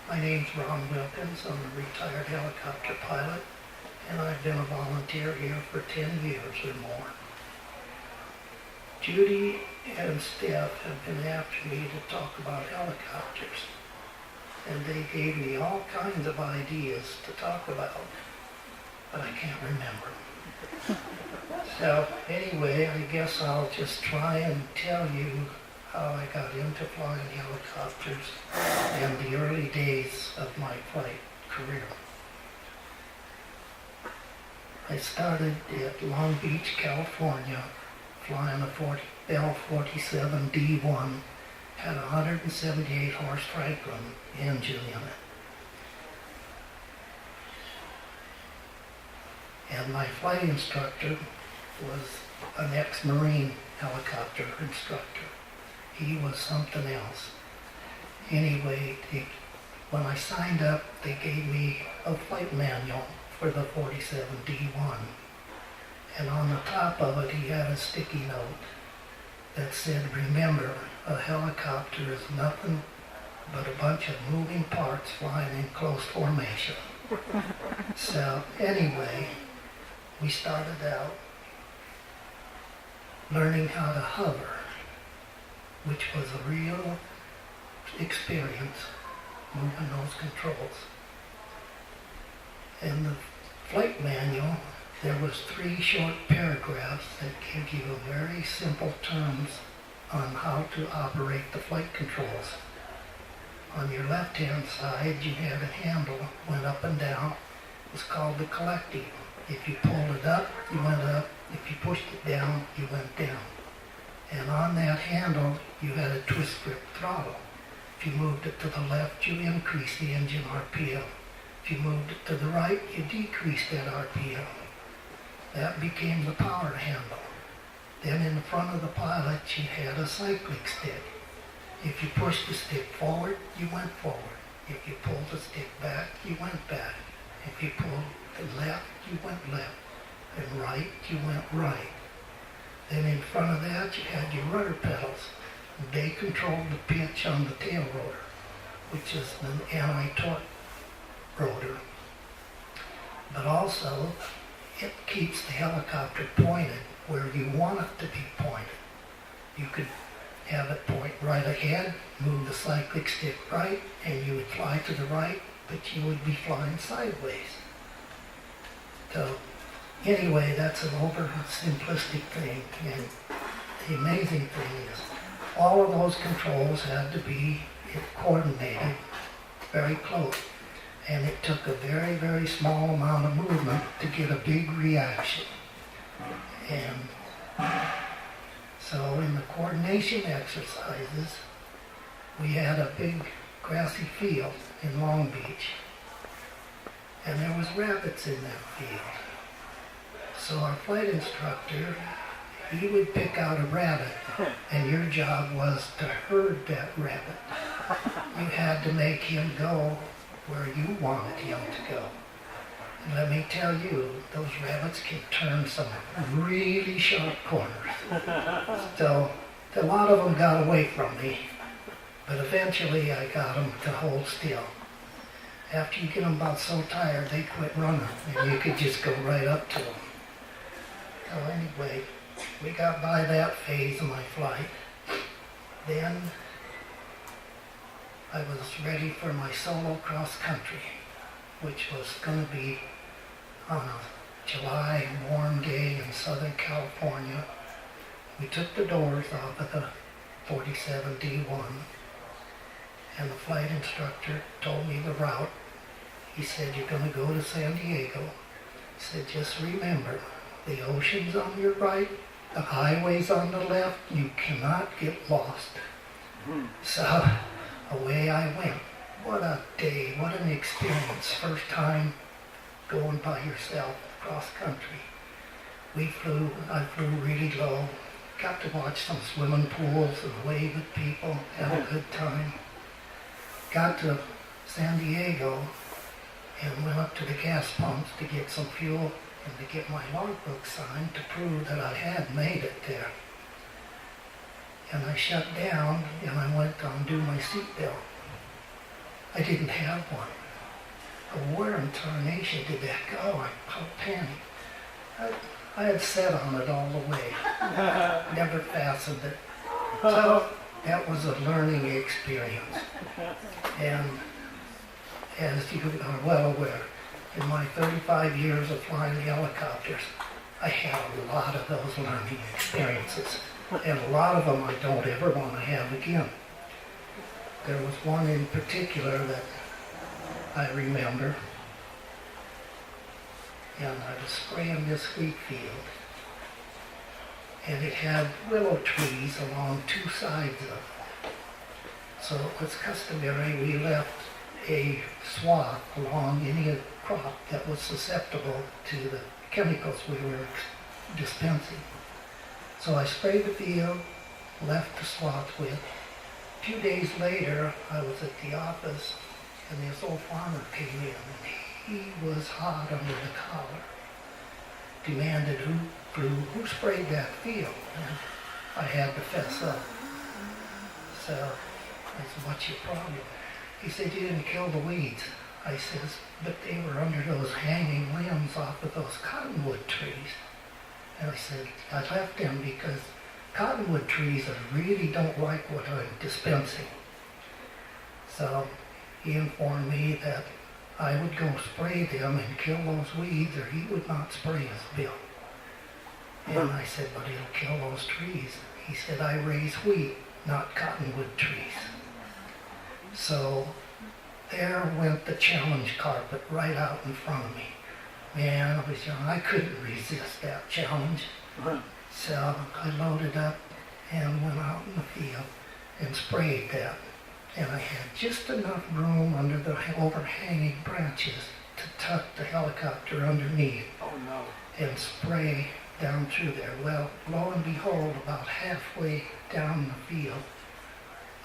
My name's Ron Wilkins. I'm a retired helicopter pilot, and I've been a volunteer here for 10 years or more. Judy and Steph have been after me to talk about helicopters, and they gave me all kinds of ideas to talk about, but I can't remember. So anyway, I guess I'll just try and tell you how I got into flying helicopters and the early days of my flight career. I started at Long Beach, California, flying a Bell 47 D1, had a 178 horse Franklin engine in it. And my flight instructor was an ex-Marine helicopter instructor. He was something else. Anyway, when I signed up, they gave me a flight manual for the 47 D1. And on the top of it, he had a sticky note that said, "Remember, a helicopter is nothing but a bunch of moving parts flying in close formation." So anyway, we started out learning how to hover, which was a real experience, moving those controls. In the flight manual, there was 3 short paragraphs that give you very simple terms on how to operate the flight controls. On your left-hand side, you had a handle, went up and down. It was called the collective. If you pulled it up, you went up. If you pushed it down, you went down. And on that handle, you had a twist grip throttle. If you moved it to the left, you increased the engine RPM. If you moved it to the right, you decreased that RPM. That became the power handle. Then in the front of the pilot, you had a cyclic stick. If you pushed the stick forward, you went forward. If you pulled the stick back, you went back. If you pulled the left, you went left. And right, you went right. Then in front of that, you had your rudder pedals. They controlled the pitch on the tail rotor, which is an anti-torque rotor. But also, it keeps the helicopter pointed where you want it to be pointed. You could have it point right ahead, move the cyclic stick right, and you would fly to the right, but you would be flying sideways. So anyway, that's an oversimplistic thing, and the amazing thing is all of those controls had to be coordinated very close. And it took a very, very small amount of movement to get a big reaction. And so in the coordination exercises, we had a big grassy field in Long Beach. And there was rabbits in that field. So our flight instructor, he would pick out a rabbit, and your job was to herd that rabbit. You had to make him go where you wanted him to go. And let me tell you, those rabbits can turn some really sharp corners. So a lot of them got away from me, but eventually I got them to hold still. After you get them about so tired, they quit running, and you could just go right up to them. So anyway, we got by that phase of my flight. Then I was ready for my solo cross country, which was going to be on a July warm day in Southern California. We took the doors off of the 47 D1, and the flight instructor told me the route. He said, "You're going to go to San Diego." He said, "Just remember, the ocean's on your right, the highway's on the left, you cannot get lost." So away I went. What a day, what an experience. First time going by yourself cross country. I flew really low, got to watch some swimming pools and wave at people, had a good time. Got to San Diego and went up to the gas pumps to get some fuel and to get my logbook signed to prove that I had made it there. And I shut down and I went to undo my seatbelt. I didn't have one. Where in tarnation did that go? I panicked. I had sat on it all the way, never fastened it. So that was a learning experience. And as you are well aware, in my 35 years of flying helicopters, I had a lot of those learning experiences. And a lot of them I don't ever want to have again. There was one in particular that I remember, and I was spraying this wheat field, and it had willow trees along two sides of it. So it was customary we left a swath along any crop that was susceptible to the chemicals we were dispensing. So I sprayed the field, left the swath with. A few days later, I was at the office, and this old farmer came in, and he was hot under the collar. Demanded who sprayed that field, and I had to fess up. So I said, "What's your problem?" He said, "You didn't kill the weeds." I says, "But they were under those hanging limbs off of those cottonwood trees." And I said, "I left them because cottonwood trees really don't like what I'm dispensing." So he informed me that I would go spray them and kill those weeds, or he would not spray his bill. And I said, "But it'll kill those trees." He said, "I raise wheat, not cottonwood trees." So there went the challenge carpet right out in front of me. Man, I was young. I couldn't resist that challenge. So I loaded up and went out in the field and sprayed that. And I had just enough room under the overhanging branches to tuck the helicopter underneath and spray down through there. Well, lo and behold, about halfway down the field,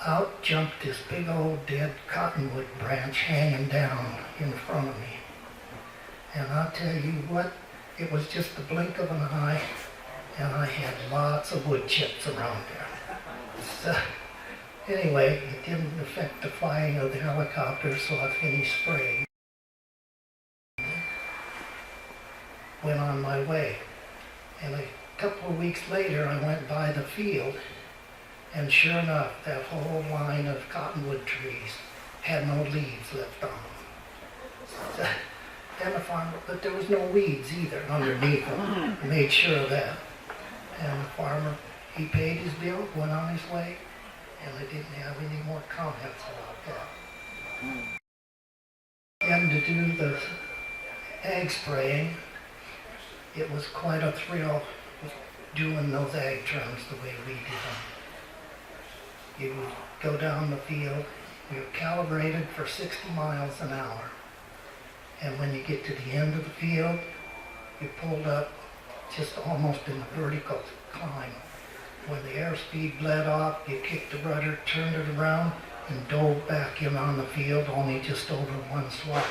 out jumped this big old dead cottonwood branch hanging down in front of me. And I'll tell you what, it was just the blink of an eye, and I had lots of wood chips around there. So, anyway, it didn't affect the flying of the helicopter, so I finished spraying. Went on my way. And a couple of weeks later, I went by the field, and sure enough, that whole line of cottonwood trees had no leaves left on them. So, and the farmer, but there was no weeds either underneath them. I made sure of that. And the farmer, he paid his bill, went on his way, and I didn't have any more comments about that. And to do the ag spraying, it was quite a thrill doing those ag terms the way we did them. You would go down the field, you're calibrated for 60 miles an hour. And when you get to the end of the field, you pulled up just almost in a vertical climb. When the airspeed bled off, you kicked the rudder, turned it around, and dove back in on the field, only just over one swath.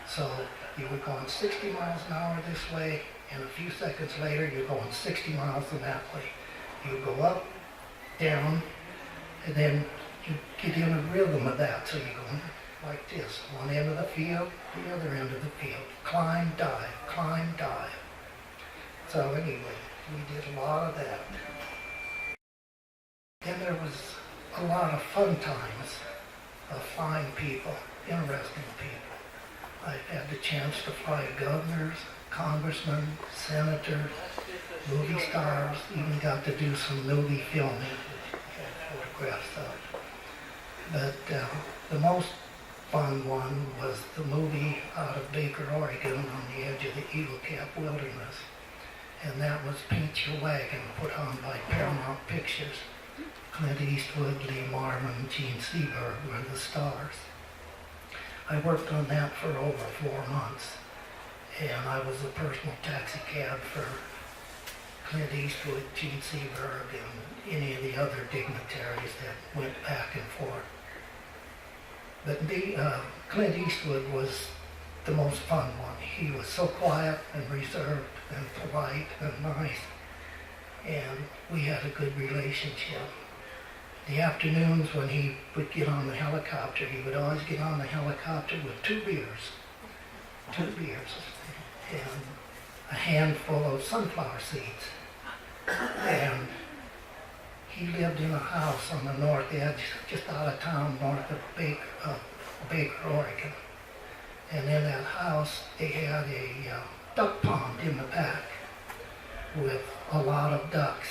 So you were going 60 miles an hour this way, and a few seconds later, you're going 60 miles in that way. You go up, down, and then you get in a rhythm of that. So you go like this, one end of the field, the other end of the field. Climb, dive, climb, dive. So anyway, we did a lot of that. Then there was a lot of fun times of flying people, interesting people. I've had the chance to fly governors, congressmen, senators, movie stars, even got to do some movie filming, had photographs of. But the most fun one was the movie out of Baker, Oregon, on the edge of the Eagle Cap Wilderness. And that was Paint Your Wagon, put on by Paramount Pictures. Clint Eastwood, Lee Marvin, Gene Seberg were the stars. I worked on that for over 4 months, and I was a personal taxi cab for Clint Eastwood, Gene Seberg, and any of the other dignitaries that went back and forth. But Clint Eastwood was the most fun one. He was so quiet and reserved and polite and nice, and we had a good relationship. The afternoons when he would get on the helicopter, he would always get on the helicopter with two beers, and a handful of sunflower seeds. And he lived in a house on the north edge, just out of town, north of Baker, Oregon. And in that house, they had a duck pond in the back with a lot of ducks.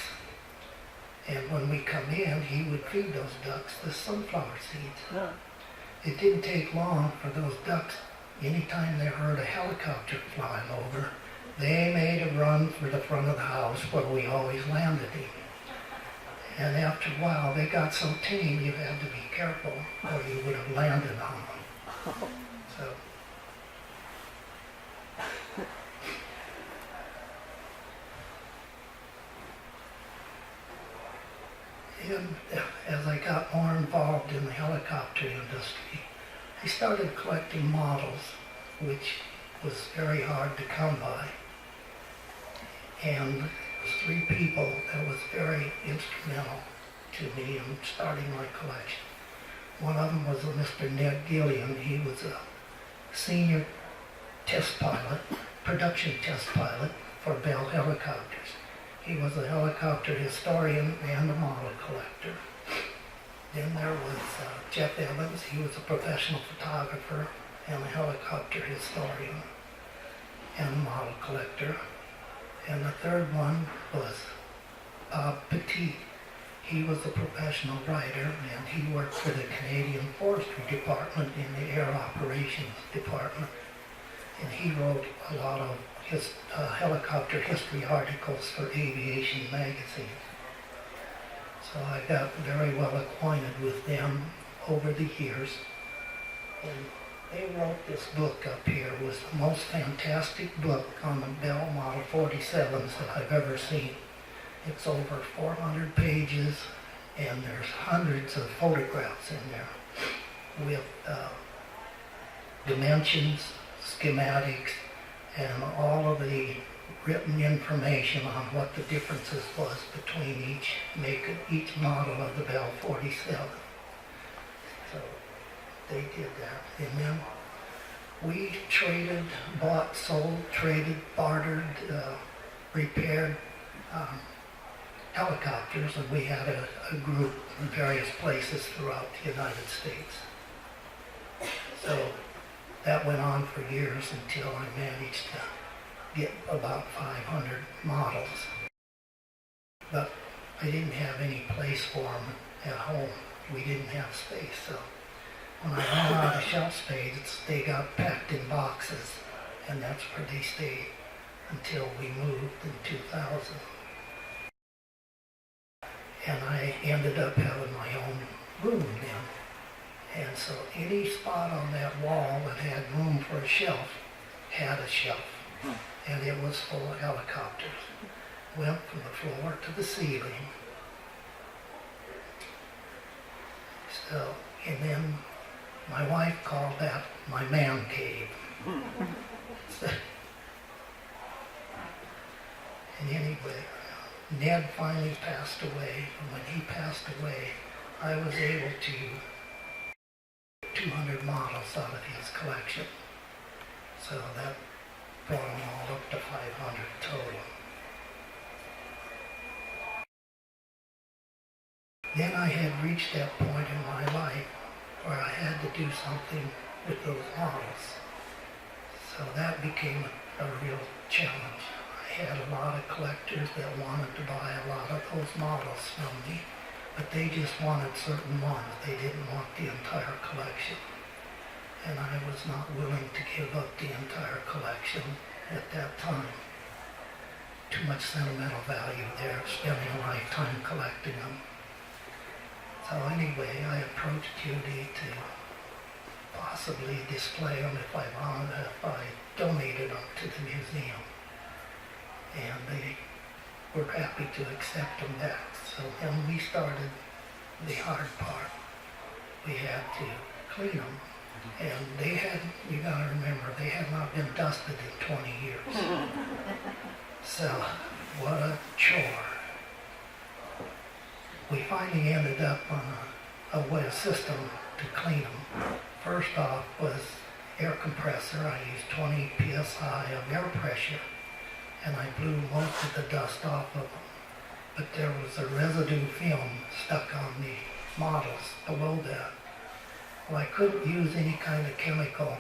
And when we come in, he would feed those ducks the sunflower seeds. Yeah. It didn't take long for those ducks, anytime they heard a helicopter flying over, they made a run for the front of the house where we always landed him. And after a while, they got so tame you had to be careful or you would have landed on them. So. And as I got more involved in the helicopter industry, I started collecting models, which was very hard to come by. And there was three people that was very instrumental to me in starting my collection. One of them was a Mr. Ned Gilliam. He was a senior test pilot, production test pilot for Bell Helicopters. He was a helicopter historian and a model collector. Then there was Jeff Evans. He was a professional photographer and a helicopter historian and a model collector. And the third one was Bob Petit. He was a professional writer, and he worked for the Canadian Forestry Department in the Air Operations Department. And he wrote a lot of his helicopter history articles for Aviation magazine. So I got very well acquainted with them over the years. And they wrote this book up here. It was the most fantastic book on the Bell Model 47s that I've ever seen. It's over 400 pages, and there's hundreds of photographs in there with dimensions, schematics, and all of the written information on what the differences was between each model of the Bell 47. So they did that. And then we traded, bought, sold, traded, bartered, repaired helicopters, and we had a group in various places throughout the United States. So that went on for years until I managed to get about 500 models. But I didn't have any place for them at home. We didn't have space, so when I ran out of shelf space, they got packed in boxes, and that's where they stayed until we moved in 2000. And I ended up having my own room then. And so any spot on that wall that had room for a shelf had a shelf. And it was full of helicopters. Went from the floor to the ceiling. So, and then my wife called that my man cave. And anyway, Ned finally passed away. And when he passed away, I was able to 200 models out of his collection. So that brought them all up to 500 total. Then I had reached that point in my life where I had to do something with those models. So that became a real challenge. I had a lot of collectors that wanted to buy a lot of those models from me, but they just wanted certain ones. They didn't want the entire collection. And I was not willing to give up the entire collection at that time. Too much sentimental value there, spending a lifetime collecting them. So anyway, I approached Judy to possibly display them if I donated them to the museum. And they were happy to accept them back. So when we started the hard part, we had to clean them. And they had, you gotta remember, they had not been dusted in 20 years. So, what a chore. we finally ended up on a way system to clean them. First off was air compressor. I used 20 psi of air pressure, and I blew most of the dust off of them. But there was a residue film stuck on the models below that. Well, I couldn't use any kind of chemical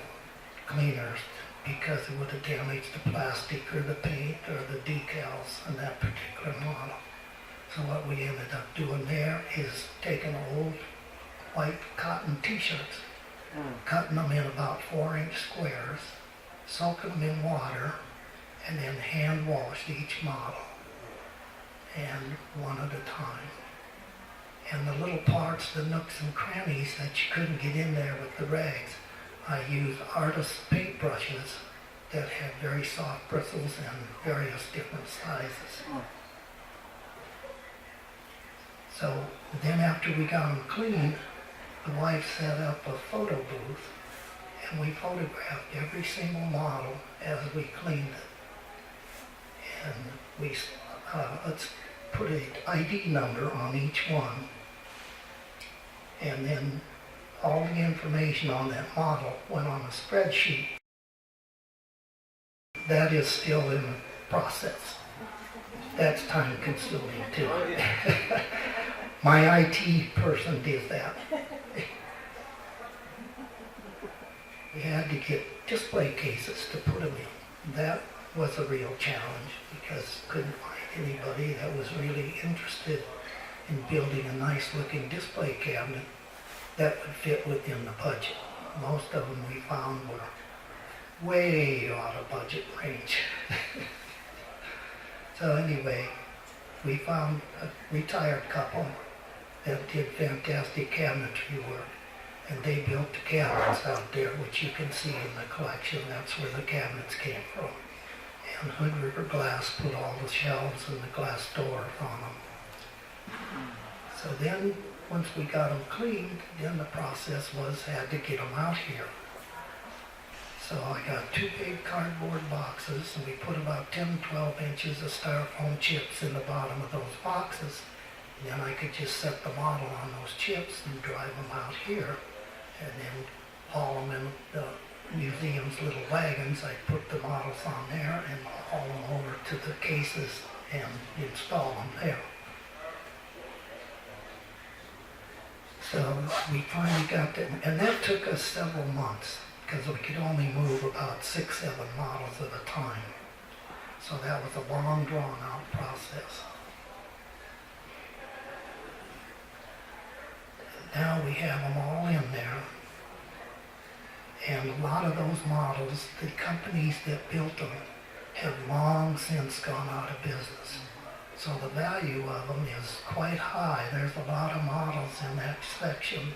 cleaners because it would have damaged the plastic or the paint or the decals on that particular model. So what we ended up doing there is taking old white cotton t-shirts, cutting them in about 4-inch squares, soaking them in water, and then hand washed each model, and one at a time. And the little parts, the nooks and crannies that you couldn't get in there with the rags, I used artist paintbrushes that had very soft bristles and various different sizes. So then after we got them clean, the wife set up a photo booth, and we photographed every single model as we cleaned it. And we, let's put an ID number on each one, and then all the information on that model went on a spreadsheet. That is still in the process. That's time consuming too. My IT person did that. We had to get display cases to put them in. That was a real challenge because couldn't find anybody that was really interested in building a nice looking display cabinet that would fit within the budget. Most of them we found were way out of budget range. So anyway, we found a retired couple that did fantastic cabinetry work, and they built the cabinets out there, which you can see in the collection. That's where the cabinets came from. And Hood River Glass put all the shelves and the glass doors on them. So then, once we got them cleaned, then the process was had to get them out here. So I got 2 big cardboard boxes, and we put about 10, 12 inches of styrofoam chips in the bottom of those boxes. And then I could just set the model on those chips and drive them out here, and then haul them in the museum's little wagons. I put the models on there and haul them over to the cases and install them there. So we finally got them, and that took us several months because we could only move about 6, 7 models at a time. So that was a long, drawn-out process. Now we have them all in there, and a lot of those models, the companies that built them have long since gone out of business. So the value of them is quite high. There's a lot of models in that section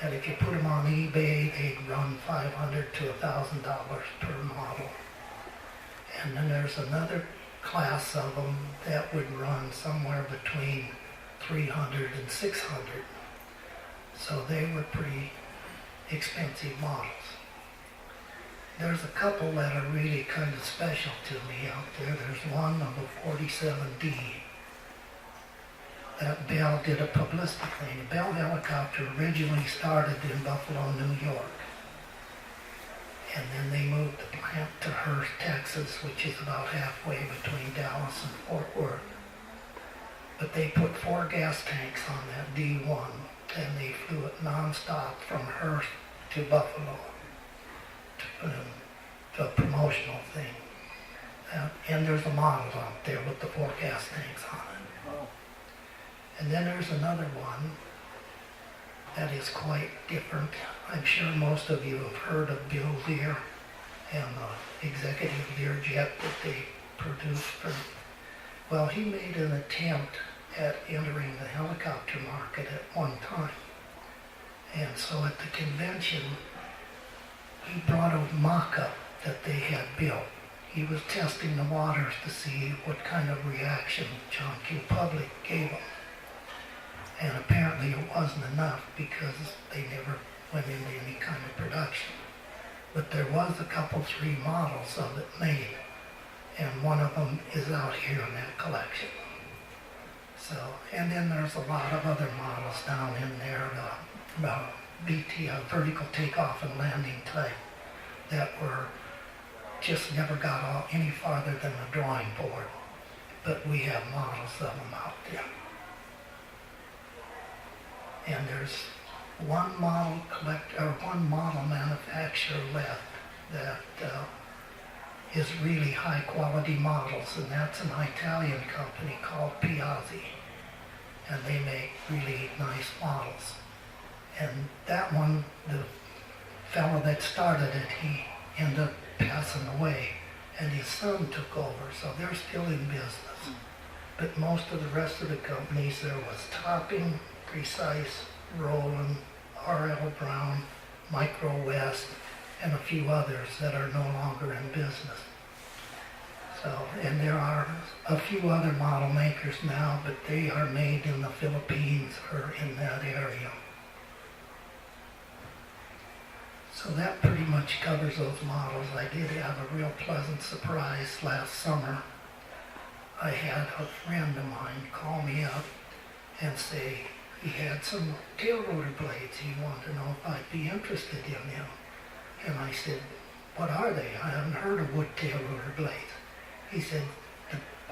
that if you put them on eBay, they'd run $500 to $1,000 per model. And then there's another class of them that would run somewhere between $300 and $600. So they were pretty expensive models. There's a couple that are really kind of special to me out there. There's one of a 47D. That Bell did a publicity thing. The Bell helicopter originally started in Buffalo, New York. And then they moved the plant to Hurst, Texas, which is about halfway between Dallas and Fort Worth. But they put 4 gas tanks on that D1, and they flew it nonstop from Hurst to Buffalo to a promotional thing. And there's a model out there with the 4 gas tanks on it. Oh. And then there's another one that is quite different. I'm sure most of you have heard of Bill Lear and the executive Learjet that they produced for. Well, he made an attempt at entering the helicopter market at one time. And so at the convention, he brought a mock-up that they had built. He was testing the waters to see what kind of reaction John Q. Public gave him. And apparently it wasn't enough because they never went into any kind of production. But there was a couple, 3 models of it made, and one of them is out here in that collection. So, and then there's a lot of other models down in there, BT, vertical takeoff and landing type, that were just never got any farther than the drawing board. But we have models of them out there. And there's one model manufacturer left that is really high quality models, and that's an Italian company called Piazzi, and they make really nice models. And that one, the fellow that started it, he ended up passing away, and his son took over, so they're still in business. But most of the rest of the companies, there was Topping, Precise, Roland, R.L. Brown, Micro West, and a few others that are no longer in business. So, and there are a few other model makers now, but they are made in the Philippines or in that area. So that pretty much covers those models. I did have a real pleasant surprise last summer. I had a friend of mine call me up and say he had some tail rotor blades. He wanted to know if I'd be interested in them. And I said, what are they? I haven't heard of wood tail rotor blades. He said,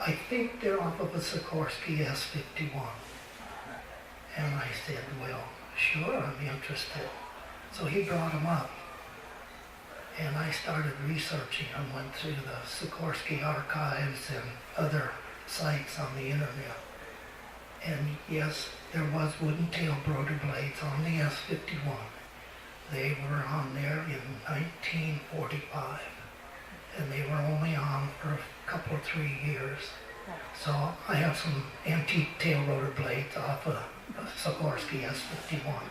I think they're off of a Sikorsky S51. And I said, well, sure, I'm interested. So he brought them up. And I started researching and went through the Sikorsky archives and other sites on the internet. And yes, there was wooden tail rotor blades on the S51. They were on there in 1945. And they were only on for a couple or 3 years. So I have some antique tail rotor blades off a Sikorsky S51.